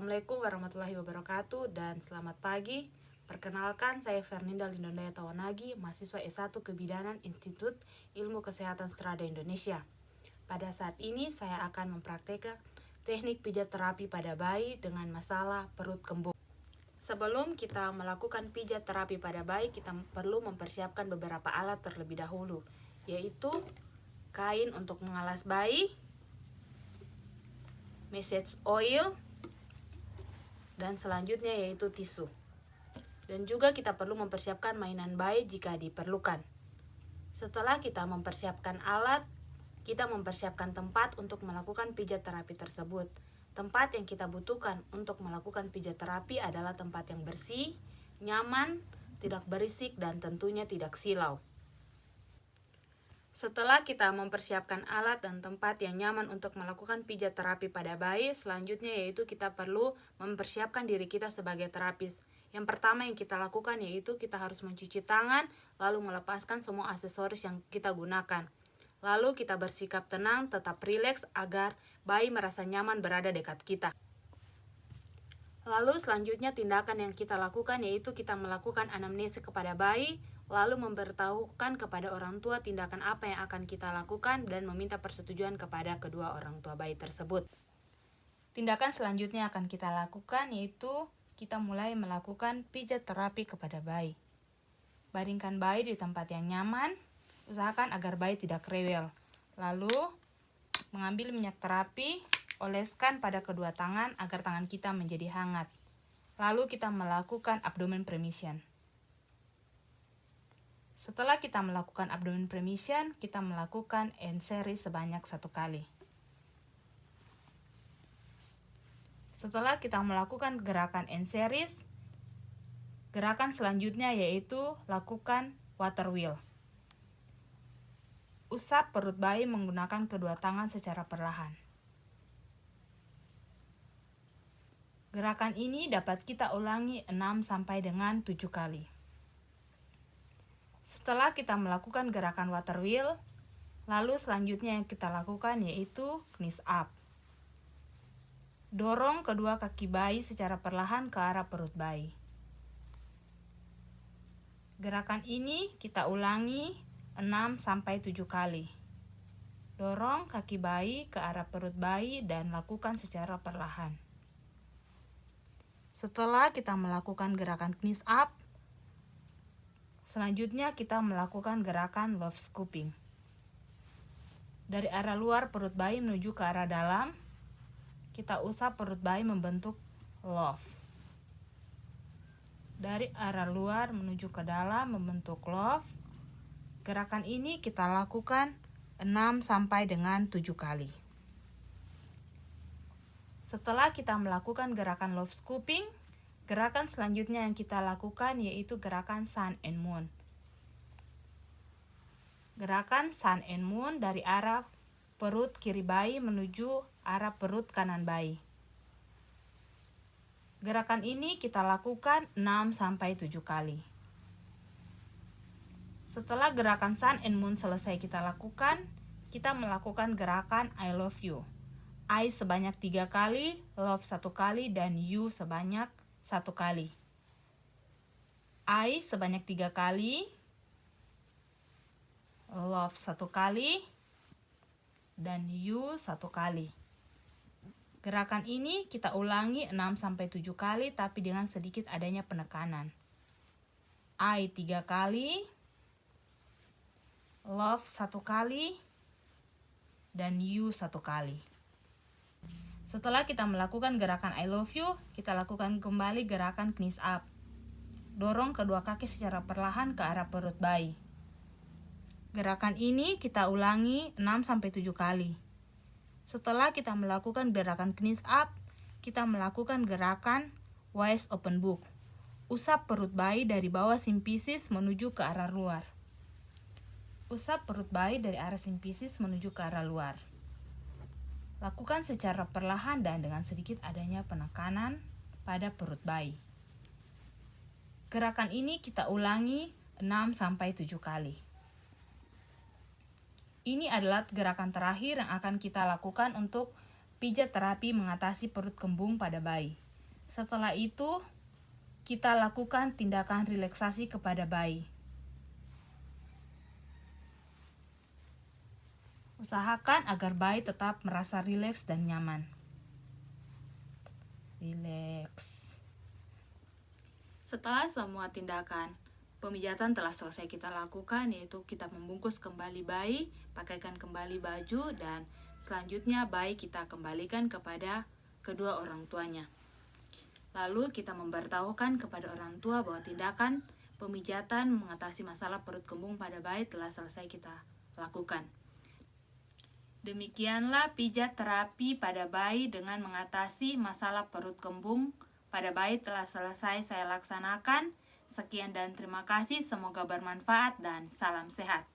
Assalamualaikum warahmatullahi wabarakatuh dan selamat pagi. Perkenalkan, saya Fernanda Lindondaya Tawanagi, mahasiswa S1 Kebidanan Institut Ilmu Kesehatan Strada Indonesia. Pada saat ini saya akan mempraktekkan teknik pijat terapi pada bayi dengan masalah perut kembung. Sebelum kita melakukan pijat terapi pada bayi, kita perlu mempersiapkan beberapa alat terlebih dahulu, yaitu kain untuk mengalas bayi, massage oil, dan selanjutnya yaitu tisu. Dan juga kita perlu mempersiapkan mainan bayi jika diperlukan. Setelah kita mempersiapkan alat, kita mempersiapkan tempat untuk melakukan pijat terapi tersebut. Tempat yang kita butuhkan untuk melakukan pijat terapi adalah tempat yang bersih, nyaman, tidak berisik, dan tentunya tidak silau. Setelah kita mempersiapkan alat dan tempat yang nyaman untuk melakukan pijat terapi pada bayi, selanjutnya yaitu kita perlu mempersiapkan diri kita sebagai terapis. Yang pertama yang kita lakukan yaitu kita harus mencuci tangan, lalu melepaskan semua aksesoris yang kita gunakan. Lalu kita bersikap tenang, tetap rileks agar bayi merasa nyaman berada dekat kita. Lalu selanjutnya tindakan yang kita lakukan yaitu kita melakukan anamnesa kepada bayi, lalu memberitahukan kepada orang tua tindakan apa yang akan kita lakukan dan meminta persetujuan kepada kedua orang tua bayi tersebut. Tindakan selanjutnya akan kita lakukan yaitu kita mulai melakukan pijat terapi kepada bayi. Baringkan bayi di tempat yang nyaman, usahakan agar bayi tidak rewel. Lalu mengambil minyak terapi, oleskan pada kedua tangan agar tangan kita menjadi hangat. Lalu kita melakukan abdomen premission. Setelah kita melakukan abdomen premission, kita melakukan end series sebanyak 1 kali. Setelah kita melakukan gerakan end series, gerakan selanjutnya yaitu lakukan water wheel. Usap perut bayi menggunakan kedua tangan secara perlahan. Gerakan ini dapat kita ulangi 6 sampai dengan 7 kali. Setelah kita melakukan gerakan water wheel, lalu selanjutnya yang kita lakukan yaitu knees up. Dorong kedua kaki bayi secara perlahan ke arah perut bayi. Gerakan ini kita ulangi 6 sampai 7 kali. Dorong kaki bayi ke arah perut bayi dan lakukan secara perlahan. Setelah kita melakukan gerakan knees up, selanjutnya kita melakukan gerakan love scooping. Dari arah luar perut bayi menuju ke arah dalam, kita usap perut bayi membentuk love. Dari arah luar menuju ke dalam membentuk love. Gerakan ini kita lakukan 6 sampai dengan 7 kali. Setelah kita melakukan gerakan love scooping, gerakan selanjutnya yang kita lakukan yaitu gerakan sun and moon. Gerakan sun and moon dari arah perut kiri bayi menuju arah perut kanan bayi. Gerakan ini kita lakukan 6 sampai 7 kali. Setelah gerakan sun and moon selesai kita lakukan, kita melakukan gerakan I love you. I sebanyak 3 kali, love 1 kali, dan you sebanyak 1 kali. I sebanyak 3 kali, love 1 kali, dan you 1 kali. Gerakan ini kita ulangi 6 sampai 7 kali tapi dengan sedikit adanya penekanan. I 3 kali, love 1 kali, dan you 1 kali. Setelah kita melakukan gerakan I love you, kita lakukan kembali gerakan knees up. Dorong kedua kaki secara perlahan ke arah perut bayi. Gerakan ini kita ulangi 6 sampai 7 kali. Setelah kita melakukan gerakan knees up, kita melakukan gerakan waist open book. Usap perut bayi dari bawah simpisis menuju ke arah luar. Usap perut bayi dari arah simpisis menuju ke arah luar. Lakukan secara perlahan dan dengan sedikit adanya penekanan pada perut bayi. Gerakan ini kita ulangi 6 sampai 7 kali. Ini adalah gerakan terakhir yang akan kita lakukan untuk pijat terapi mengatasi perut kembung pada bayi. Setelah itu, kita lakukan tindakan relaksasi kepada bayi. Usahakan agar bayi tetap merasa rileks dan nyaman. Rileks. Setelah semua tindakan pemijatan telah selesai kita lakukan, yaitu kita membungkus kembali bayi, pakaikan kembali baju, dan selanjutnya bayi kita kembalikan kepada kedua orang tuanya. Lalu kita memberitahukan kepada orang tua bahwa tindakan pemijatan mengatasi masalah perut kembung pada bayi telah selesai kita lakukan. Demikianlah pijat terapi pada bayi dengan mengatasi masalah perut kembung pada bayi telah selesai saya laksanakan. Sekian dan terima kasih, semoga bermanfaat dan salam sehat.